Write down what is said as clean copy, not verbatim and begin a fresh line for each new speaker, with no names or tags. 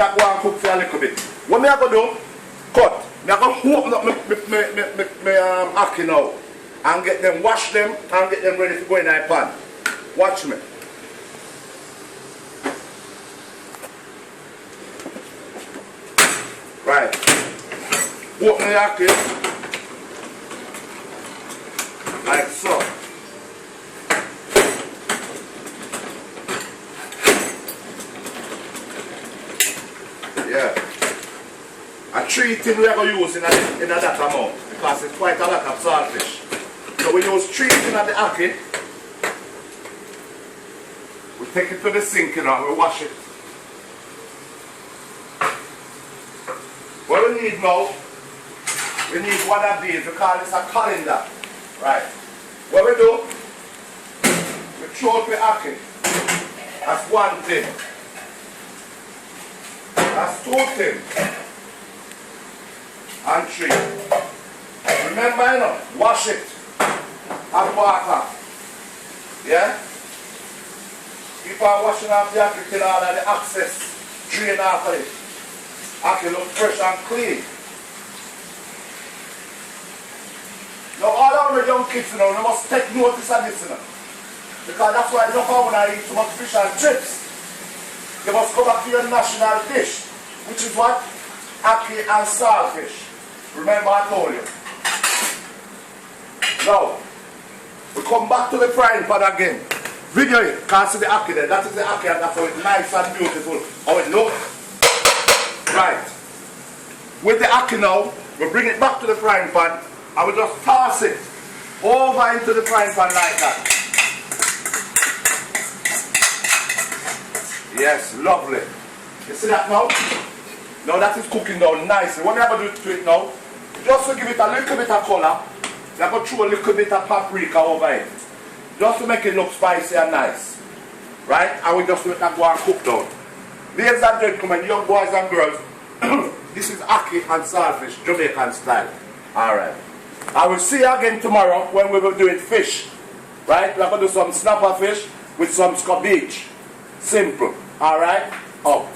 I go and cook for a little bit. What me I go do? Cut. Me I go open up my Akee now and get them, wash them and get them ready to go in my pan. Watch me. Right. Open the Akee like so. Yeah. A 3 things we are going to use in that amount because it's quite a lot of saltfish. So we use 3 things at the Akee. We take it to the sink and we wash it. What we need now, we need one of these. We call this a colander. Right. What we do, we throw out the Akee. That's one thing. That's 2 things. And 3. Remember, you know, wash it. Have water. Yeah? Keep on washing off the Akee till all of the excess drain off of it. Akee look fresh and clean. Now all our young kids, you know, they must take notice of this, you know. Because that's why they don't want to eat too much fish and chips. You must go back to your national dish, which is what? Akee and saltfish. Remember I told you. Now, we come back to the frying pan again. Video it, can't see the Akee there. That is the Akee and that's how it's nice and beautiful. How it looks. Right. With the Akee now, we bring it back to the frying pan and we just toss it over into the frying pan like that. Yes, lovely. You see that now? Now that is cooking down nicely. What we are going to do to it now, just to give it a little bit of color, we are going to throw a little bit of paprika over it. Just to make it look spicy and nice. Right? And we just let that go and cook down. Ladies and gentlemen, young boys and girls, this is Akee and saltfish, Jamaican style. Alright. I will see you again tomorrow when we will do it fish. Right? We are going to do some snapper fish with some scabeach. Simple. Alright? Out.